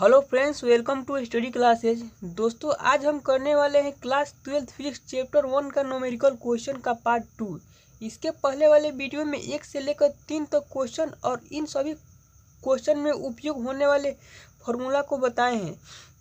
Hello friends, welcome to study classes. दोस्तों, आज हम करने वाले हैं क्लास 12 फिजिक्स चैप्टर 1 का न्यूमेरिकल क्वेश्चन का पार्ट 2। इसके पहले वाले वीडियो में 1 से लेकर 3 तक क्वेश्चन और इन सभी क्वेश्चन में उपयोग होने वाले फॉर्मूला को बताए हैं,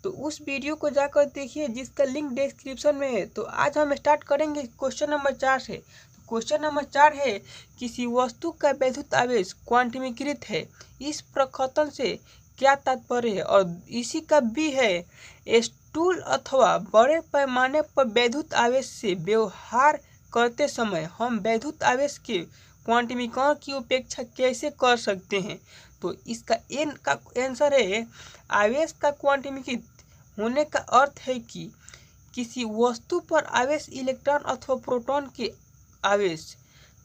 तो उस वीडियो को जाकर देखिए जिसका लिंक डिस्क्रिप्शन में है। तो आज हम स्टार्ट करेंगे क्वेश्चन नंबर 4 से। क्वेश्चन नंबर 4 है, किसी वस्तु का वैद्युत आवेश क्वांटमीकृत है, इस प्रकथन से क्या तात्पर्य है। और इसी का बी है, स्थूल अथवा बड़े पैमाने पर वैद्युत आवेश से व्यवहार करते समय हम वैद्युत आवेश के क्वांटमीकरण की उपेक्षा कैसे कर सकते हैं। तो इसका एन का आंसर है, आवेश का क्वांटमीकृत होने का अर्थ है कि किसी वस्तु पर आवेश इलेक्ट्रॉन अथवा प्रोटॉन के आवेश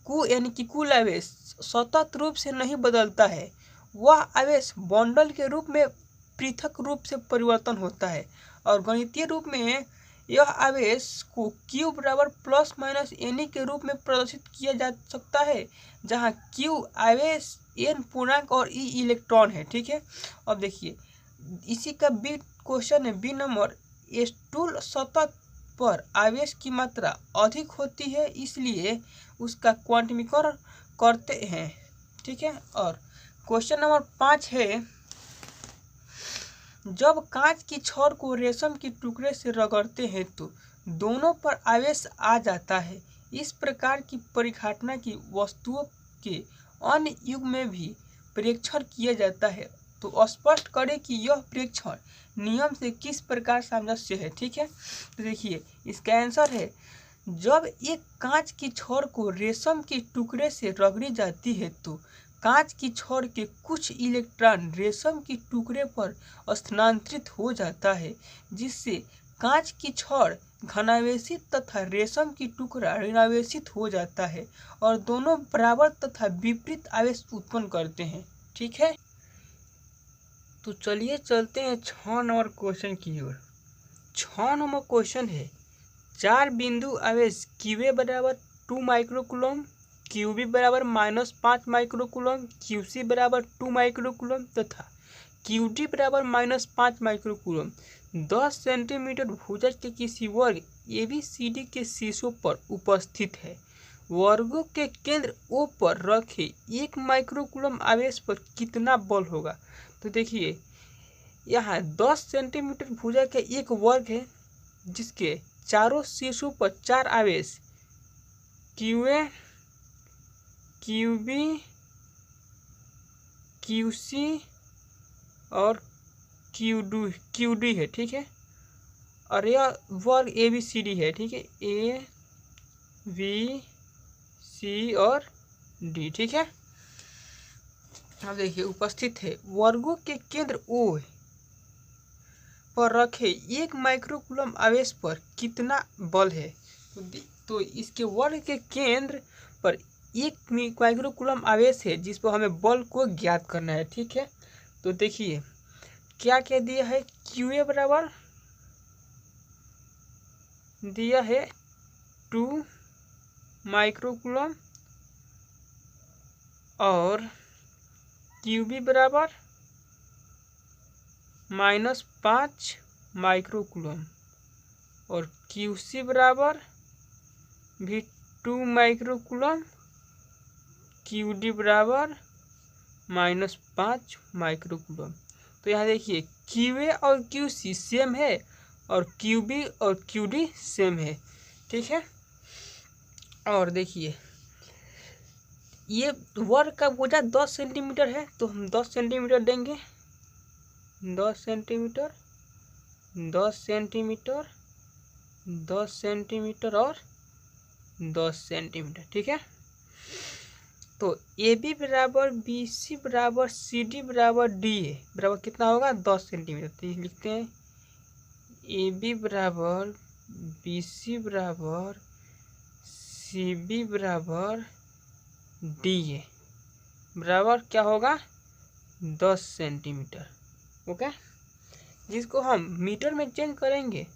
यानी कि कुल आवेश सतत रूप से नहीं बदलता है। वह आवेश बंडल के रूप में पृथक रूप से परिवर्तन होता है। और गणितीय रूप में यह आवेश को Q बराबर प्लस माइनस एन के रूप में प्रदर्शित किया जा सकता है, जहां Q आवेश, N पूर्णांक और E इलेक्ट्रॉन है। ठीक है, अब देखिए इसी का बी क्वेश्चन है, बी नंबर, स्थूल सतह पर आवेश की मात्रा अधिक होती है, इसलिए उसका क्वांटमीकरण करते हैं। ठीक है, और क्वेश्चन नंबर 5 है, जब कांच की छड़ को रेशम के टुकड़े से रगड़ते हैं तो दोनों पर आवेश आ जाता है। इस प्रकार की परिघटना की वस्तुओं के अन्य युग में भी परीक्षण किया जाता है, तो स्पष्ट करें कि यह परीक्षण नियम से किस प्रकार सामंजस्य है। ठीक है, तो देखिए इसका आंसर है, जब एक कांच की छड़ को रेशम के टुकड़े से रगड़ी जाती है तो कांच की छड़ के कुछ इलेक्ट्रॉन रेशम के टुकड़े पर स्थानांतरित हो जाता है, जिससे कांच की छड़ घनावेशित तथा रेशम की टुकड़ा ऋणावेशित हो जाता है और दोनों बराबर तथा विपरीत आवेश उत्पन्न करते हैं। ठीक है, तो चलिए चलते हैं 6 नंबर क्वेश्चन की ओर। 6 नंबर क्वेश्चन है, 4 बिंदु आवेश QA बराबर 2 माइक्रोकूलम, QB बराबर -5 माइक्रोकूलम, QC बराबर 2 माइक्रोकूलम तथा QD बराबर -5 माइक्रोकूलम 10 सेंटीमीटर भुजा के किसी वर्ग ABCD के शीर्षों पर उपस्थित है। वर्गों के केंद्र O पर रखे 1 माइक्रोकूलम आवेश पर कितना बल होगा। तो देखिए यहाँ 10 सेंटीमीटर भुजा का एक वर्ग है, जिसके चारों शीर्षों पर 4 आवेश QA, QB, QC और QD है। ठीक है, और यह वर्ग ABCD है। ठीक है, A, B, C और D। ठीक है, अब देखिए उपस्थित है, वर्गों के केंद्र O पर रखे 1 माइक्रोकूलम आवेश पर कितना बल है। तो इसके वर्ग के केंद्र पर 1 माइक्रोकूलम आवेश है, जिस पर हमें बल को ज्ञात करना है। ठीक है, तो देखिए क्या क्या दिया है, QA बराबर दिया है 2 माइक्रोकूलम और QB बराबर -5 माइक्रोकूलम और QC बराबर भी 2 माइक्रोकूलम, QD बराबर -5 माइक्रोकूलम। तो यहाँ देखिए QA और QC सेम है और QB और QD सेम है। ठीक है, और देखिए ये वर्ग का बोझा 10 सेंटीमीटर है, तो हम 10 सेंटीमीटर देंगे, 10 सेंटीमीटर, 10 सेंटीमीटर, 10 सेंटीमीटर और 10 सेंटीमीटर। ठीक है, तो AB बराबर BC बराबर CD बराबर DA बराबर कितना होगा, 10 सेंटीमीटर। तो ये लिखते हैं, AB बराबर BC बराबर CB बराबर DA बराबर क्या होगा, 10 सेंटीमीटर। ओके, जिसको हम मीटर में चेंज करेंगे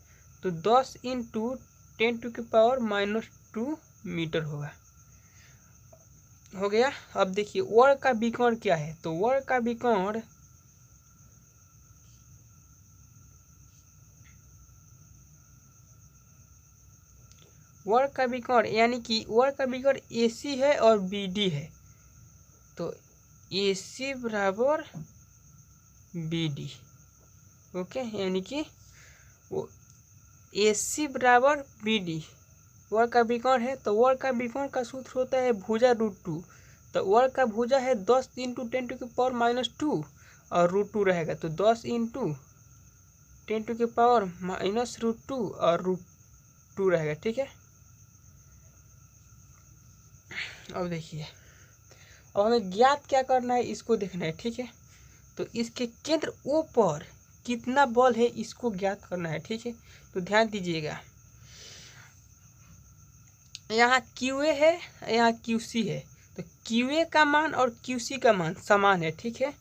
तो 10 × 10⁻⁻2 मीटर होगा। हो गया। अब देखिए वर्ग का विकर्ण क्या है, तो वर्ग का विकर्ण वर्ग का विकर्ण यानी कि वर्ग का विकर्ण AC है और BD है, तो AC बराबर BD। ओके, यानी कि वो AC बराबर BD वर्ग का विकर्ण है। तो वर्ग का विकर्ण का सूत्र होता है भुजा √2। तो वर्ग का भुजा है 10 × 10⁻², और √2 रहेगा, तो 10 × 10⁻⁻√2 और √2 रहेगा। ठीक है, अब देखिए, अब हमें ज्ञात क्या करना है, इसको देखना है। ठीक है, तो इसके केंद्र O पर कितना बल है इसको ज्ञात करना है। ठीक है, तो ध्यान दीजिएगा, यहाँ QA है, यहाँ QC है, तो QA का मान और QC का मान समान है। ठीक है,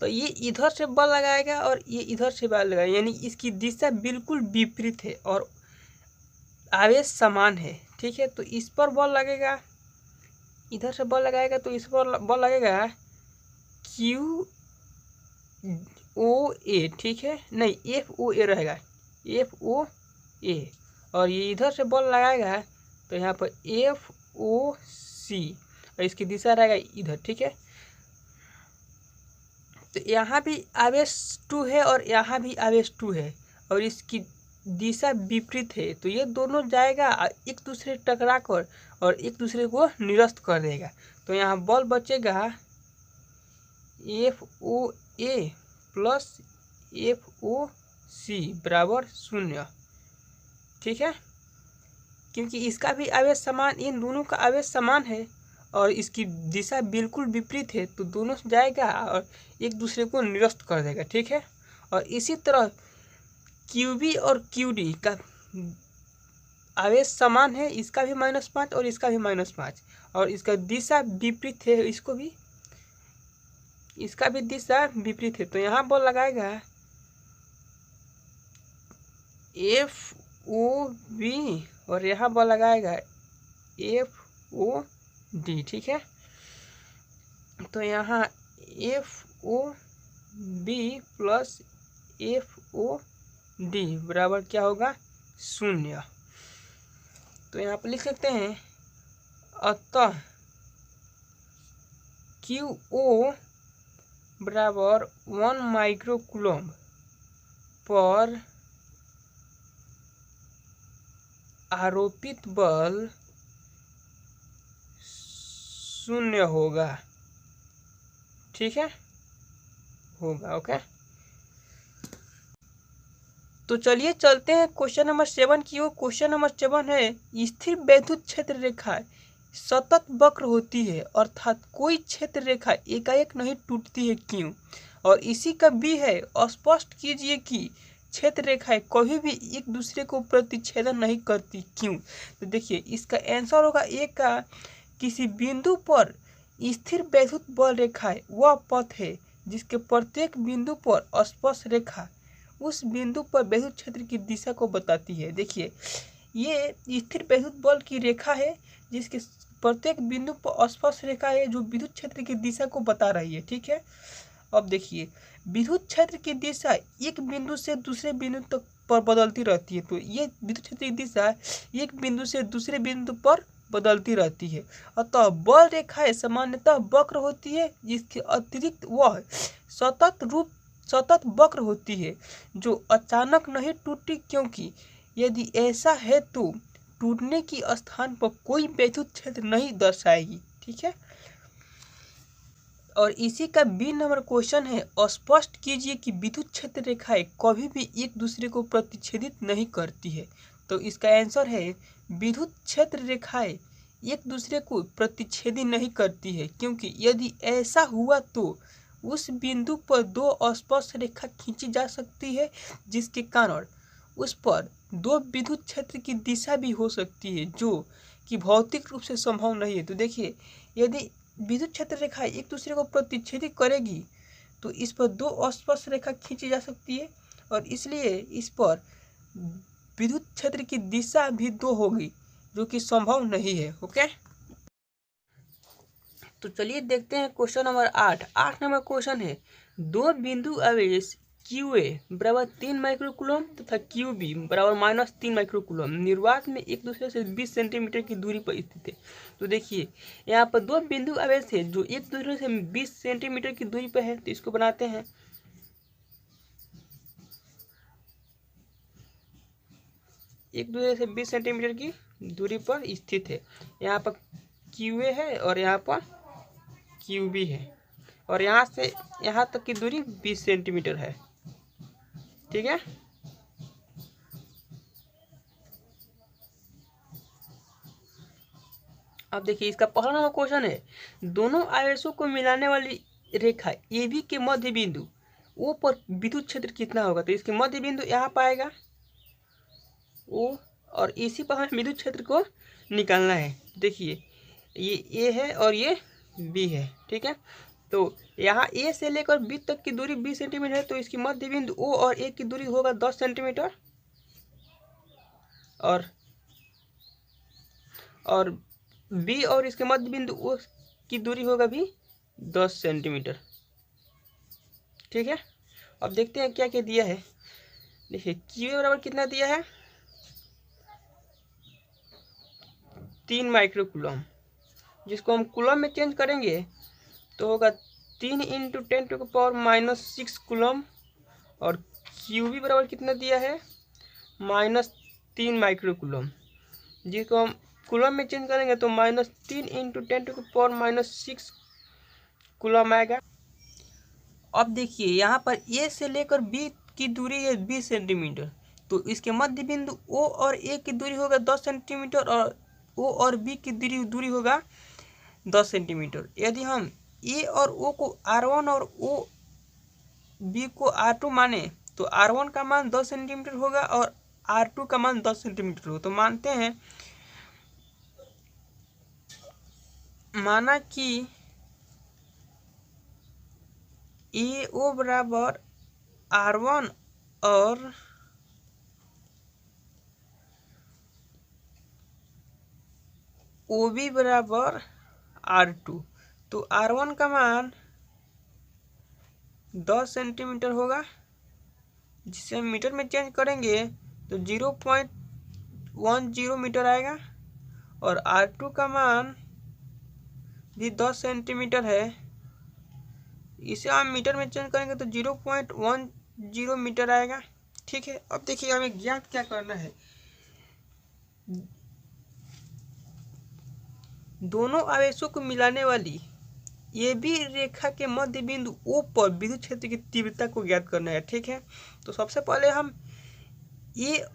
तो ये इधर से बल लगाएगा और ये इधर से बल लगाएगा, यानी इसकी दिशा बिल्कुल विपरीत है और आवेश समान है। ठीक है, तो इस पर बल लगेगा, इधर से बल लगाएगा तो इस पर बल लगेगा QOA। ठीक है, नहीं FOA रहेगा, FOA, और ये इधर से बल लगाएगा तो यहाँ पर FOC, और इसकी दिशा रहेगा इधर। ठीक है, तो यहाँ भी आवेश 2 है और यहाँ भी आवेश 2 है और इसकी दिशा विपरीत है, तो ये दोनों जाएगा एक दूसरे टकरा कर और एक दूसरे को निरस्त कर देगा। तो यहाँ बल बचेगा FOA प्लस FOC बराबर 0। ठीक है, क्योंकि इसका भी आवेश समान, इन दोनों का आवेश समान है और इसकी दिशा बिल्कुल विपरीत है, तो दोनों जाएगा और एक दूसरे को निरस्त कर देगा। ठीक है, और इसी तरह QB और QD का आवेश समान है, इसका भी -5 और इसका भी -5, और इसका दिशा विपरीत है, इसका भी दिशा विपरीत है, तो यहाँ बल लगाएगा FOB और यहाँ बल लगाएगा FOD। ठीक है, तो यहाँ FOB प्लस FOD बराबर क्या होगा, 0। तो यहाँ पर लिख सकते हैं, अतः QO बराबर 1 माइक्रोकूलम्ब पर आरोपित बल 0 होगा। ठीक है, होगा। ओके, तो चलिए चलते हैं क्वेश्चन नंबर 7 की ओर। क्वेश्चन नंबर 7 है, स्थिर वैद्युत क्षेत्र रेखा सतत वक्र होती है, अर्थात कोई क्षेत्र रेखा एकाएक नहीं टूटती है, क्यों? और इसी का B है, स्पष्ट कीजिए कि क्षेत्र रेखाएं कभी भी एक दूसरे को प्रतिच्छेदन नहीं करती, क्यों? तो देखिए, इसका आंसर होगा A का, किसी बिंदु पर स्थिर वैद्युत बल रेखाएं वह पथ है जिसके प्रत्येक बिंदु पर स्पर्श रेखा उस बिंदु पर वैद्युत क्षेत्र की दिशा को बताती है। देखिए, ये स्थिर वैद्युत बल की रेखा है जिसके प्रत्येक बिंदु पर स्पर्श रेखा है जो विद्युत क्षेत्र की दिशा को बता रही है। ठीक है, अब देखिए, विद्युत क्षेत्र की दिशा एक बिंदु से दूसरे बिंदु तक पर बदलती रहती है, तो ये विद्युत क्षेत्र की दिशा एक बिंदु से दूसरे बिंदु पर बदलती रहती है। अतः बल रेखाएं सामान्यतः वक्र होती है, जिसके अतिरिक्त वह सतत वक्र होती है जो अचानक नहीं टूटती, क्योंकि यदि ऐसा है तो टूटने की स्थान पर कोई वैद्युत क्षेत्र नहीं दर्शाएगी। ठीक है, और इसी का B नंबर क्वेश्चन है, स्पष्ट कीजिए कि विद्युत क्षेत्र रेखाएं कभी भी एक दूसरे को प्रतिच्छेदित नहीं करती है। तो इसका आंसर है, विद्युत क्षेत्र रेखाएं एक दूसरे को प्रतिच्छेदित नहीं करती है, क्योंकि यदि ऐसा हुआ तो उस बिंदु पर दो स्पर्श रेखा खींची जा सकती है, जिसके कारण उस पर दो विद्युत क्षेत्र की दिशा भी हो सकती है, जो कि भौतिक रूप से संभव नहीं है। तो देखिए, यदि विद्युत क्षेत्र रेखा एक दूसरे को प्रतिच्छेदित करेगी तो इस पर दो स्पर्श रेखा खींची जा सकती है, और इसलिए इस पर विद्युत क्षेत्र की दिशा भी दो होगी, जो कि संभव नहीं है। ओके, तो चलिए देखते हैं क्वेश्चन नंबर 8 नंबर क्वेश्चन है, दो बिंदु आवेश क्यू ए बराबर 3 माइक्रोकूलम तथा क्यू बी बराबर -3 माइक्रोकूलम निर्वात में एक दूसरे से 20 सेंटीमीटर की दूरी पर स्थित है। तो देखिए यहाँ पर दो बिंदु आवेश थे जो एक दूसरे से 20 सेंटीमीटर की दूरी पर है, तो इसको बनाते हैं। एक दूसरे से 20 सेंटीमीटर की दूरी पर स्थित है। यहाँ पर क्यू ए है और यहाँ पर क्यू बी है और यहाँ से यहाँ तक की दूरी 20 सेंटीमीटर है। ठीक है, अब देखिए इसका पहला नंबर क्वेश्चन है, दोनों आवेशों को मिलाने वाली रेखा ए बी के मध्य बिंदु ओ पर विद्युत क्षेत्र कितना होगा। तो इसके मध्य बिंदु यहाँ पाएगा ओ और इसी पर हमें विद्युत क्षेत्र को निकालना है। देखिए ये ए है और ये बी है। ठीक है, तो यहाँ ए से लेकर बी तक की दूरी 20 सेंटीमीटर है, तो इसकी मध्य बिंदु ओ और ए की दूरी होगा 10 सेंटीमीटर और बी और इसके मध्य बिंदु ओ की दूरी होगा भी 10 सेंटीमीटर। ठीक है, अब देखते हैं क्या क्या दिया है। देखिए क्यू बराबर कितना दिया है 3 माइक्रोकूलम, जिसको हम कूलम में चेंज करेंगे तो होगा 3 × 10⁻⁻6 कूलम। और क्यू बी बराबर कितना दिया है -3 माइक्रोकूलम, जिसको हम कूलम में चेंज करेंगे तो -3 × 10⁻6 कूलम आएगा। अब देखिए यहाँ पर ए से लेकर बी की दूरी है 20 सेंटीमीटर, तो इसके मध्य बिंदु ओ और ए की दूरी होगा 10 सेंटीमीटर और ओ और बी की दूरी होगा 10 सेंटीमीटर। यदि हम ए और ओ को R1 और ओ बी को R2 माने तो R1 का मान 10 सेंटीमीटर होगा और R2 का मान 10 सेंटीमीटर होगा। तो मानते हैं, माना कि ए ओ बराबर R1 और ओ बी बराबर R2, तो R1 का मान 10 सेंटीमीटर होगा, जिसे हम मीटर में चेंज करेंगे तो 0.10 मीटर आएगा और R2 का मान भी 10 सेंटीमीटर है, इसे हम मीटर में चेंज करेंगे तो 0.10 मीटर आएगा। ठीक है, अब देखिए हमें ज्ञात क्या करना है। दोनों आवेशों को मिलाने वाली ये भी रेखा के मध्य बिंदु ओ पर विद्युत क्षेत्र की तीव्रता को ज्ञात करना है। ठीक है, तो सबसे पहले हम ए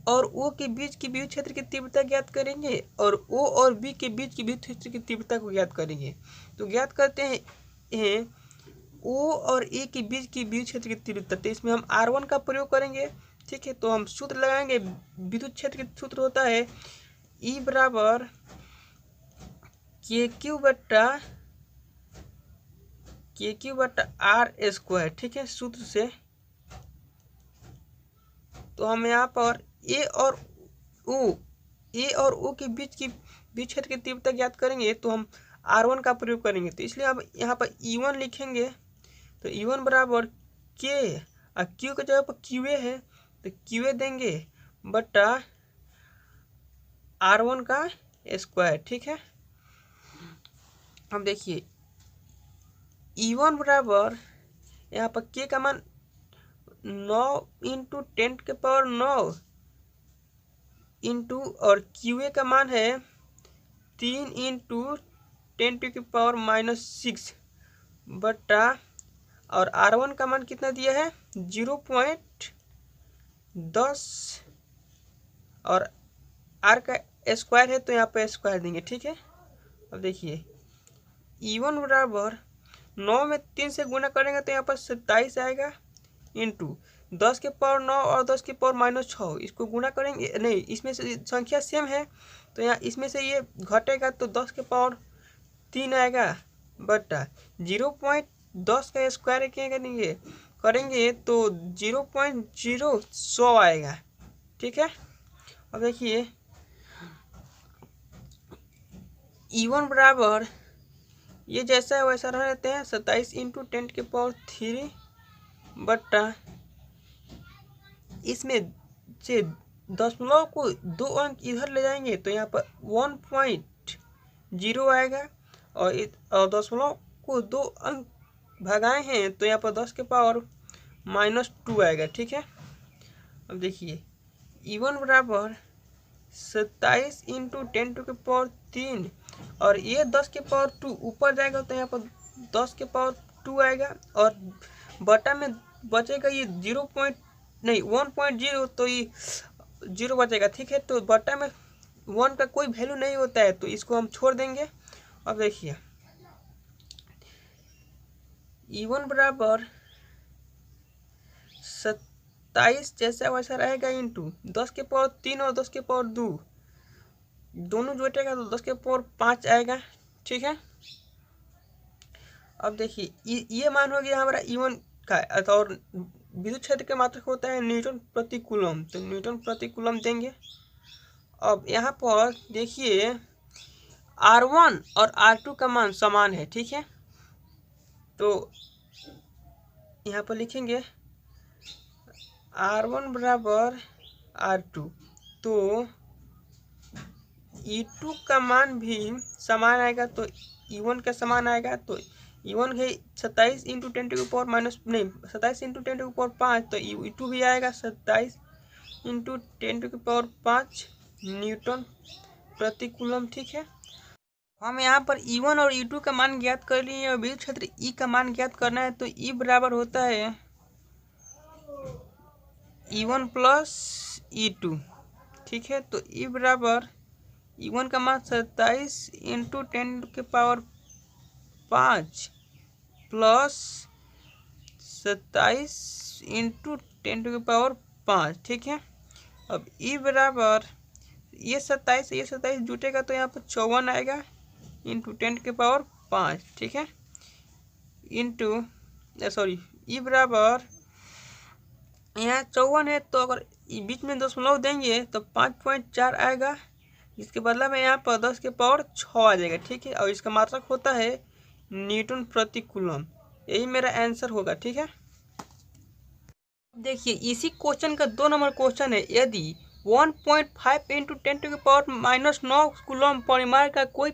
और ओ के बीच की विद्युत क्षेत्र की तीव्रता ज्ञात करेंगे और ओ और बी के बीच की विद्युत क्षेत्र की तीव्रता को ज्ञात करेंगे। तो ज्ञात करते हैं ओ और ए के बीच की विद्युत क्षेत्र की तीव्रता, तो इसमें हम R1 का प्रयोग करेंगे। ठीक है, तो हम सूत्र लगाएंगे, विद्युत क्षेत्र का सूत्र होता है E बराबर KQ बट्टा R²। ठीक है, सूत्र से तो हम यहाँ पर ए और ओ के बीच की विद्युत क्षेत्र की तीव्रता ज्ञात करेंगे तो हम R1 का प्रयोग करेंगे, तो इसलिए हम यहाँ पर E1 लिखेंगे। तो E1 बराबर के और Q के जगह पर QA है तो QA देंगे बट्टा R1 का स्क्वायर। ठीक है, अब देखिए E1 बराबर यहाँ पर K का मान 9 × 10⁹ इंटू और QA का मान है 3 × 10⁻⁻6 बट्टा और R1 का मान कितना दिया है 0.10 और R का स्क्वायर है तो यहाँ पे स्क्वायर देंगे। ठीक है, अब देखिए E1 बराबर 9 में 3 से गुना करेंगे तो यहाँ पर 27 आएगा इंटू 10 के पावर 9 और 10 के पावर -6, इसको गुना करेंगे, नहीं इसमें से संख्या सेम है तो यहाँ इसमें से ये घटेगा तो 10 के पावर 3 आएगा बट्टा 0.10 का स्क्वायर करेंगे तो 0.0100 आएगा। ठीक है, अब देखिए E1 बराबर ये जैसा है वैसा रह लेते हैं 27 × 10⁻³ बट्टा इसमें से दशमलव को 2 अंक इधर ले जाएंगे तो यहाँ पर 1.0 आएगा, और दशमलव को 2 अंक भगाए हैं तो यहाँ पर 10 के पावर -2 आएगा। ठीक है, अब देखिए E1 बराबर 27 इंटू 10⁻³ और ये 10 के पावर 2 ऊपर जाएगा तो यहाँ पर 10 के पावर 2 आएगा, और बटा में बचेगा ये 1.0, तो ये 0 बचेगा। ठीक है, तो बटा में 1 का कोई वैल्यू नहीं होता है तो इसको हम छोड़ देंगे। अब देखिए E1 बराबर 27 जैसा वैसा रहेगा इंटू 10 के पावर 3 और 10 के पावर 2 दोनों जोड़ेगा तो 10 के पावर 5 आएगा। ठीक है, अब देखिए ये मान हो गया हमारा E1 का, और विद्युत क्षेत्र के मात्रक होता है न्यूटन प्रति कूलम, तो न्यूटन प्रति कूलम देंगे। अब यहाँ पर देखिए R1 और R2 का मान समान है। ठीक है, तो यहाँ पर लिखेंगे R1 बराबर R2, तो E2 का मान भी समान आएगा, तो E1 का समान आएगा। तो E1 है 27 इंटू 27 इंटू 10⁻5, तो E2 भी आएगा 27 इंटू 10⁻5 न्यूटन प्रति कूलम। ठीक है, हम यहाँ पर E1 और E2 का मान ज्ञात कर लिए और विद्युत क्षेत्र E का मान ज्ञात करना है, तो E बराबर होता है E1 प्लस E2। ठीक है, तो E बराबर E1 का मान 27 इंटू 10⁻5 प्लस 27 इंटू 10⁻5। ठीक है, अब E बराबर ये 27 जुटेगा तो यहाँ पर 54 आएगा इंटू 10⁻5। ठीक है, इंटू E बराबर यहाँ 54 है, तो अगर बीच में दशमलव देंगे तो 5.4 आएगा, इसके बदला में यहाँ पर 10 के पावर 6 आ जाएगा। ठीक है, और इसका मात्रक होता है न्यूटन प्रति कूलम। यही मेरा आंसर होगा। ठीक है, देखिए इसी क्वेश्चन का 2 नंबर क्वेश्चन है, यदि 1.5 इंटू 10⁻⁹ कूलम परिमाण का कोई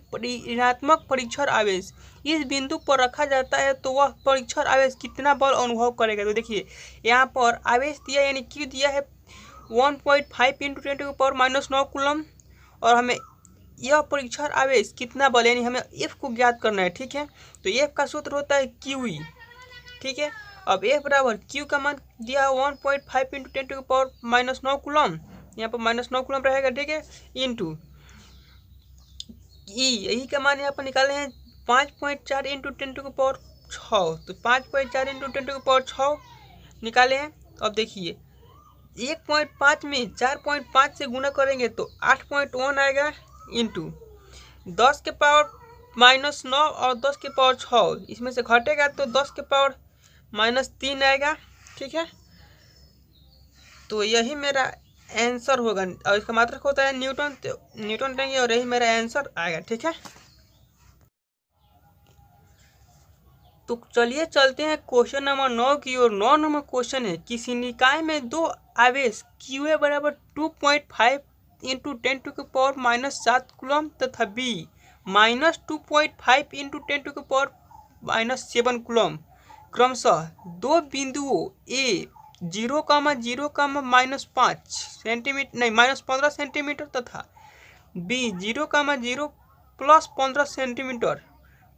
ऋणात्मक परीक्षण आवेश इस बिंदु पर रखा जाता है तो वह परीक्षण आवेश कितना बल अनुभव करेगा। तो देखिए यहाँ पर आवेश दिया यानी Q दिया है 1.5 इंटू 10⁻⁹ कूलम, और हमें यह परीक्षण आवेश कितना बल यानी हमें F को ज्ञात करना है। ठीक है, तो F का सूत्र होता है QE। ठीक है, अब F बराबर Q का मान दिया 1.5 इंटू 10⁻⁹ कूलम, यहाँ पर -9 कूलम रहेगा। ठीक है, इंटू E, यही का मान यहाँ पर निकाले हैं 5.4 इंटू 10⁻6, तो 5.4 इंटू 10⁻6 निकाले हैं। अब देखिए 1.5 में 4.5 से गुना करेंगे तो 8.1 आएगा, इंटू 10 के पावर -9 और 10 के पावर 6, इसमें से घटेगा तो 10 के पावर -3 आएगा। ठीक है, तो यही मेरा आंसर होगा, और इसका मात्रक होता है न्यूटन, तो न्यूटन देंगे और यही मेरा आंसर आएगा। ठीक है, तो चलिए चलते हैं क्वेश्चन नंबर 9 की ओर। 9 नंबर क्वेश्चन है, किसी निकाय में 2 आवेश QA बराबर 2.5 इंटू 10⁻⁻7 कूलम तथा B -2.5 इंटू 10⁻⁻7 कूलम क्रमशः 2 बिंदुओं A 0,0, -5 सेंटीमीटर -15 सेंटीमीटर तथा B 0,0 प्लस 15 सेंटीमीटर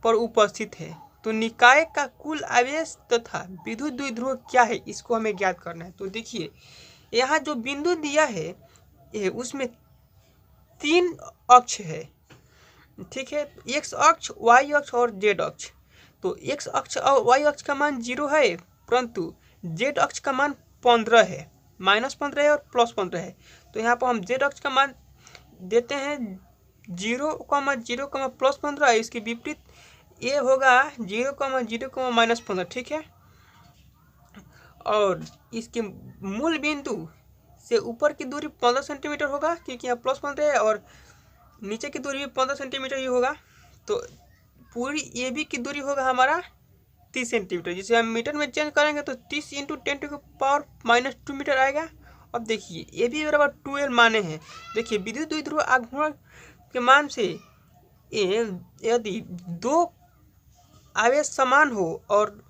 पर उपस्थित है, तो निकाय का कुल आवेश तथा विद्युत द्विध्रुव क्या है, इसको हमें ज्ञात करना है। तो देखिए यहाँ जो बिंदु दिया है उसमें 3 अक्ष है। ठीक है, X अक्ष, Y अक्ष और Z अक्ष। तो X अक्ष और Y अक्ष का मान 0 है, परंतु Z अक्ष का मान 15 है, -15 है और +15 है। तो यहाँ पर हम Z अक्ष का मान देते हैं 0,0, +15, इसके विपरीत ये होगा 0,0, -15। ठीक है, और इसके मूल बिंदु से ऊपर की दूरी 15 सेंटीमीटर होगा, क्योंकि यहाँ +15 है, और नीचे की दूरी भी 15 सेंटीमीटर ही होगा। तो पूरी AB की दूरी होगा हमारा 30 सेंटीमीटर, जिसे हम मीटर में चेंज करेंगे तो 30 इंटू 10⁻⁻2 मीटर आएगा, अब देखिए ए बी बराबर 2L माने हैं। देखिए विद्युत द्विध्रुव आघूर्ण के मान से यदि दो आवेश समान हो और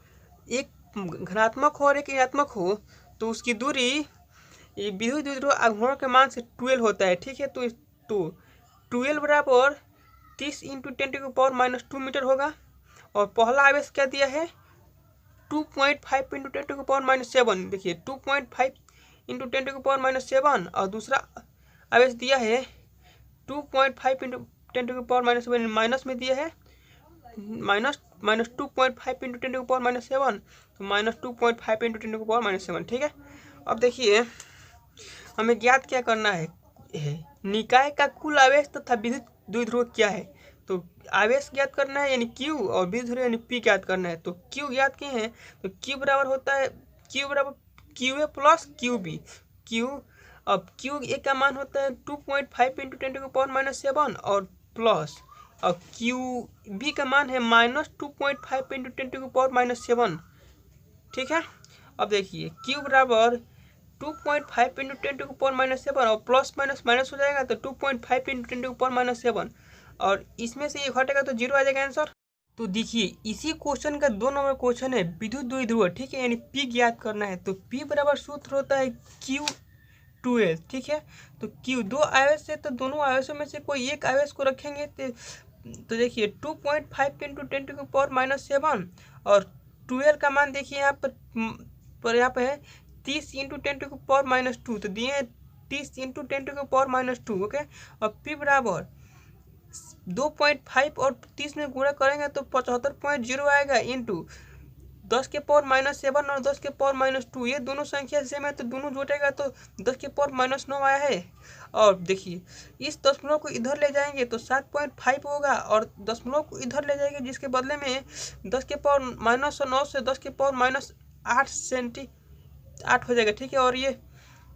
एक धनात्मक हो और एक ऋणात्मक हो तो उसकी दूरी विद्युत द्विध्रुव आघूर्ण के मान से 2L होता है। ठीक है, तो 2L बराबर 30 × 10⁻² मीटर होगा। और पहला आवेश क्या दिया है 2.5 × 10⁻7। देखिए 2.5 × 10⁻7 और दूसरा आवेश दिया है 2.5 × 10⁻7 माइनस में दिया है -2.5 × 10⁻7 तो -2.5 × 10⁻7। ठीक है, अब देखिए हमें ज्ञात क्या करना है निकाय का कुल आवेश तथा विद्युत द्विध्रुव क्या है। तो आवेश ज्ञात करना है यानी Q और विद्युत द्विध्रुव यानी P ज्ञात करना है। तो Q ज्ञात किए हैं तो Q बराबर होता है Q बराबर QA प्लस QB। अब QA का मान होता है 2.5 × 10⁻7 और प्लस और QB का मान है -2.5 × 10⁻7। ठीक है, अब देखिए Q बराबर 2.5 × 10⁻7 और प्लस माइनस माइनस हो जाएगा तो 2.5 × 10⁻7 और इसमें से ये घटेगा तो 0 आ जाएगा आंसर। तो देखिए इसी क्वेश्चन का 2 नंबर क्वेश्चन है विद्युत द्विध्रुव। ठीक है, यानी P ज्ञात करना है। तो P बराबर सूत्र होता है Q2L। ठीक है, तो Q दो आवेश है तो दोनों आवेशों में से कोई एक आवेश को रखेंगे तो देखिए 2.5 × 10⁻7 और 2L का मान देखिए यहाँ पर है 30 × 10⁻²। तो दिए हैं 30 × 10⁻²। ओके, और P बराबर 2.5 और 30 में गुणा करेंगे तो 75.0 आएगा इंटू 10⁻7 और 10⁻²। ये दोनों संख्या सेम है तो दोनों जोड़ेगा तो 10⁻9 आया है। और देखिए इस दशमलव को इधर ले जाएंगे तो 7.5 होगा और दशमलव को इधर ले जाएंगे जिसके बदले में 10⁻9 से 10⁻8 हो जाएगा। ठीक है, और ये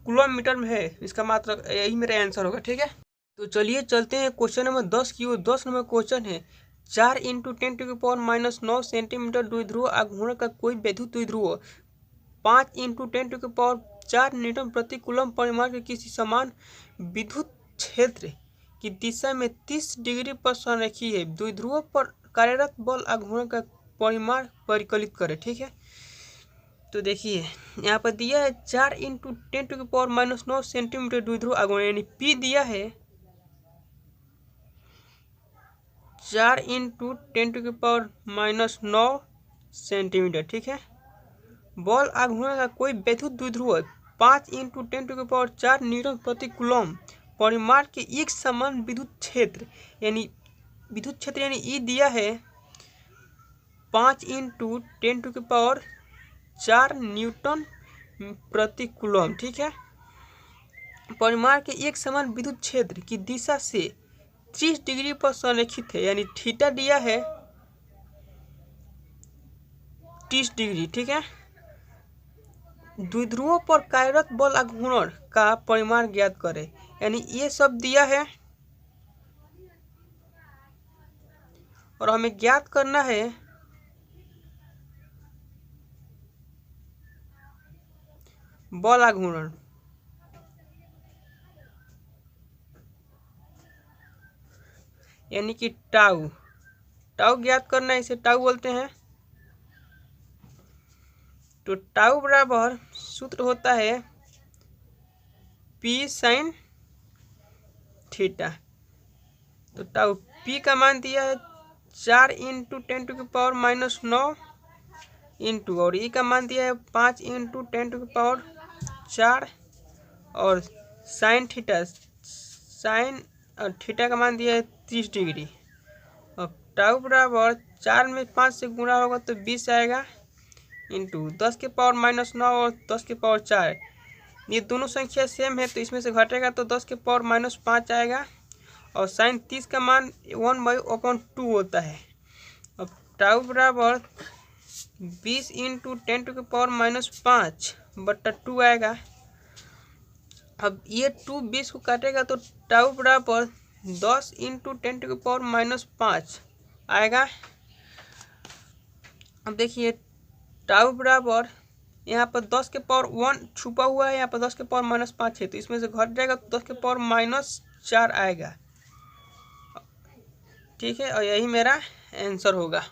किलोमीटर में है, इसका मात्रा यही मेरा आंसर होगा। ठीक है, तो चलिए चलते हैं क्वेश्चन नंबर 10 की ओर। 10 नंबर क्वेश्चन है 4 × 10⁻9 सेंटीमीटर द्विध्रुव आघूर्ण का कोई विद्युत द्विध्रुव 5 × 10⁴ न्यूटन प्रति कूलम परिमाण के किसी समान विद्युत क्षेत्र की दिशा में 30 डिग्री पर संरेखी है। द्विध्रुव पर कार्यरत बल आघूर्ण का परिमाण परिकलित करे। ठीक है, तो देखिए यहाँ पर दिया है 4 × 10⁻9 सेंटीमीटर द्विध्रुव आघूर्ण यानी P दिया है 4 × 10⁻9 सेंटीमीटर। ठीक है, बल आघूर्ण का कोई विद्युत द्विध्रुव 5 × 10⁴ न्यूटन प्रति कूलम परिमाण के एक समान विद्युत क्षेत्र यानी E दिया है 5 × 10⁴ न्यूटन प्रति कूलम। ठीक है, परिमाण के एक समान विद्युत क्षेत्र की दिशा से 30 डिग्री पर संरेखित है यानी थीटा दिया है 30 डिग्री। ठीक है, द्विध्रुवों पर कार्यरत बल आघूर्ण का परिमाण ज्ञात करें यानी ये सब दिया है और हमें ज्ञात करना है बल आघूर्ण। यानी कि टाउ ज्ञात करना है, इसे टाउ बोलते हैं। तो टाउ बराबर सूत्र होता है P sin थीटा। तो टाउ P का मान दिया है 4 × 10⁻9 इंटू और E का मान दिया है 5 × 10⁴ और साइन थीटा का मान दिया है 30 डिग्री। और टाउ बराबर 4 में 5 से गुणा होगा तो 20 आएगा इंटू 10⁻9 और 10⁴। ये दोनों संख्या सेम है तो इसमें से घटेगा तो 10⁻5 आएगा और साइन 30 का मान 1/2 होता है। अब टाउ बराबर 20 × 10⁻5/2 आएगा। अब ये 2 20 को काटेगा तो टाउ बराबर 10 × 10⁻5 आएगा। अब देखिए टाउ बराबर यहाँ पर 10 के पावर 1 छुपा हुआ है, यहाँ पर 10 के पावर -5 है, तो इसमें से घट जाएगा तो 10 के पावर -4 आएगा। ठीक है, और यही मेरा आंसर होगा।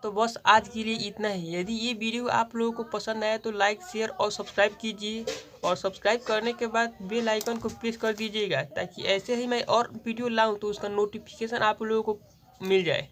तो बस आज के लिए इतना ही। यदि ये वीडियो आप लोगों को पसंद आया तो लाइक, शेयर और सब्सक्राइब कीजिए, और सब्सक्राइब करने के बाद बेल आइकन को प्रेस कर दीजिएगा, ताकि ऐसे ही मैं और वीडियो लाऊं तो उसका नोटिफिकेशन आप लोगों को मिल जाए।